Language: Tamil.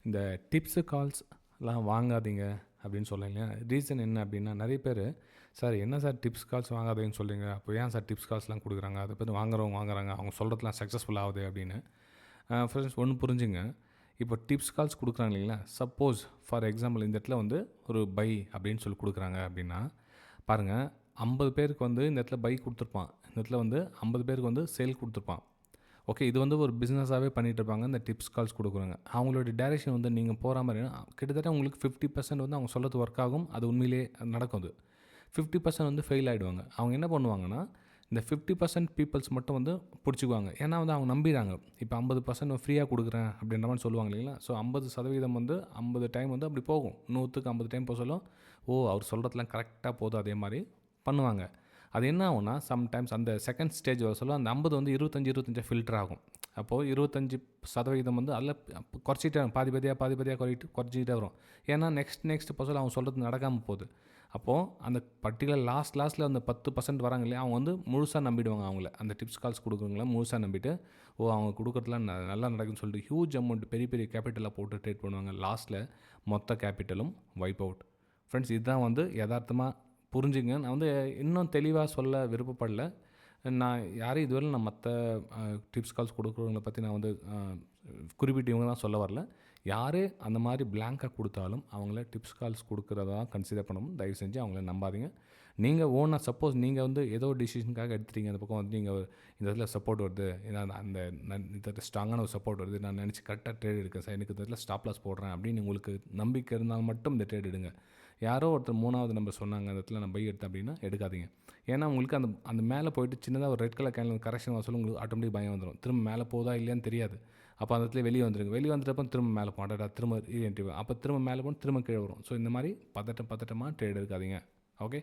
இந்த டிப்ஸு கால்ஸ்லாம் வாங்காதீங்க அப்படின்னு சொல்லுங்க. ரீசன் என்ன அப்படின்னா, நிறைய பேர் சார் என்ன சார் டிப்ஸ் கால்ஸ் வாங்காதீங்கன்னு சொல்கிறீங்க, அப்போ ஏன் சார் டிப்ஸ் கால்ஸ்லாம் கொடுக்குறாங்க, அதை பேர் வாங்குறவங்க வாங்குறாங்க, அவங்க சொல்கிறதுலாம் சக்ஸஸ்ஃபுல் ஆகுது அப்படின்னு. ஃப்ரெண்ட்ஸ் ஒன்று புரிஞ்சுங்க, இப்போ டிப்ஸ் கால்ஸ் கொடுக்குறாங்க இல்லைங்களா, சப்போஸ் ஃபார் எக்ஸாம்பிள் இந்த இடத்துல வந்து ஒரு பை அப்படின்னு சொல்லி கொடுக்குறாங்க அப்படின்னா பாருங்கள், 50 பேருக்கு வந்து இந்த இடத்துல பை கொடுத்துருப்பான், இந்த இடத்துல வந்து 50 பேருக்கு வந்து சேல் கொடுத்துருப்பான். ஓகே, இது வந்து ஒரு பிஸ்னஸாகவே பண்ணிகிட்டு இருப்பாங்க இந்த டிப்ஸ் கால்ஸ் கொடுக்குறாங்க. அவங்களோட டைரெக்ஷன் வந்து நீங்கள் போகிற மாதிரி கிட்டத்தட்ட உங்களுக்கு 50% வந்து அவங்க சொல்கிறது ஒர்க் ஆகும், அது உண்மையிலே நடக்கும். அது 50% வந்து ஃபெயில் ஆகிடுவாங்க. அவங்க என்ன பண்ணுவாங்கன்னா, இந்த 50% பீப்புள்ஸ் மட்டும் வந்து பிடிச்சிக்குவாங்க. ஏன்னா வந்து அவங்க நம்பிடுறாங்க, இப்போ 50% ஃப்ரீயாக கொடுக்குறேன் அப்படின்ற மாதிரி சொல்லுவாங்க இல்லைங்களா. ஸோ 50% வந்து 50 டைம் வந்து அப்படி போகும், 100க்கு 50 டைம் போக சொல்லும். ஓ, அவர் சொல்கிறதுலாம் கரெக்டாக போதும், அதே மாதிரி பண்ணுவாங்க. அது என்ன ஆகும்னா, சம்டைம்ஸ் அந்த செகண்ட் ஸ்டேஜ் வர சொல்ல அந்த 50 வந்து 25 ஃபில்டர் ஆகும். அப்போது 25% வந்து அதில் குறைச்சிட்டே பாதி பாதியாக குறைச்சிக்கிட்டே வரும். ஏன்னா நெக்ஸ்ட் இப்போ சொல்ல அவங்க சொல்கிறது நடக்காமல் போகுது. அப்போது அந்த பர்டிகுலர் லாஸ்ட்டில் அந்த 10% வராங்க இல்லையா, அவங்க வந்து முழுசாக நம்பிடுவாங்க. அவங்கள அந்த டிப்ஸ் கால்ஸ் கொடுக்குறவங்கள முழுசாக நம்பிட்டு, ஓ அவங்க கொடுக்குறதுலாம் நல்லா நடக்குதுன்னு சொல்லிட்டு ஹியூஜ் அமௌண்ட் பெரிய கேபிட்டலாக போட்டு ட்ரேட் பண்ணுவாங்க. லாஸ்ட்டில் மொத்த கேபிட்டலும் வைப் அவுட். ஃப்ரெண்ட்ஸ், இதுதான் வந்து யதார்த்தமாக புரிஞ்சுங்க. நான் வந்து இன்னும் தெளிவாக சொல்ல விருப்பப்படல. நான் யாரையும் இதுவரை நான் மற்ற டிப்ஸ் கால்ஸ் கொடுக்குறவங்கள பற்றி நான் வந்து குறிப்பிட்டு இவங்க தான் சொல்ல வரல. யார் அந்த மாதிரி பிளாங்காக கொடுத்தாலும் அவங்கள டிப்ஸ் கால்ஸ் கொடுக்குறதா கன்சிடர் பண்ணணும். தயவு செஞ்சு அவங்கள நம்பாதீங்க. நீங்கள் ஓனாக சப்போஸ் நீங்கள் வந்து ஏதோ டிசிஷனுக்காக எடுத்துட்டீங்க, அந்த பக்கம் வந்து நீங்கள் இந்த இடத்துல சப்போர்ட் வருது, அந்த இந்த ஸ்ட்ராங்கான ஒரு சப்போர்ட் வருது, நான் நினச்சி கரெக்டாக ட்ரேட் எடுக்கேன் சார், எனக்கு இந்த இடத்துல ஸ்டாப் லாஸ் போடுறேன் அப்படின்னு உங்களுக்கு நம்பிக்கை இருந்தால் மட்டும் இந்த ட்ரேட் எடுங்க. யாரோ ஒருத்தர் 3வது நம்பர் சொன்னாங்க அந்த இடத்துல நான் பை எடுத்தேன் அப்படின்னா எடுக்காதீங்க. ஏன்னா உங்களுக்கு அந்த மேலே போயிட்டு சின்னதாக ஒரு ரெட் கலர் கேண்டில் கரெக்ஷன் வர சொல்ல உங்களுக்கு ஆட்டோமேட்டிக் பயம் வந்துடும். திரும்ப மேலே போதா இல்லையான்னு தெரியாது. அப்போ அந்த இடத்துல வெளியே வந்துடுங்க. வெளியே வந்துட்டப்போ திரும்ப மேலே போடாடா, திரும்ப ரீஎன்ட்ரி, அப்போ திரும்ப மேலே போகணும், திரும்ப கீழே வரும். ஸோ இந்த மாதிரி பதட்டமாக ட்ரேட் எடுக்காதீங்க. ஓகே.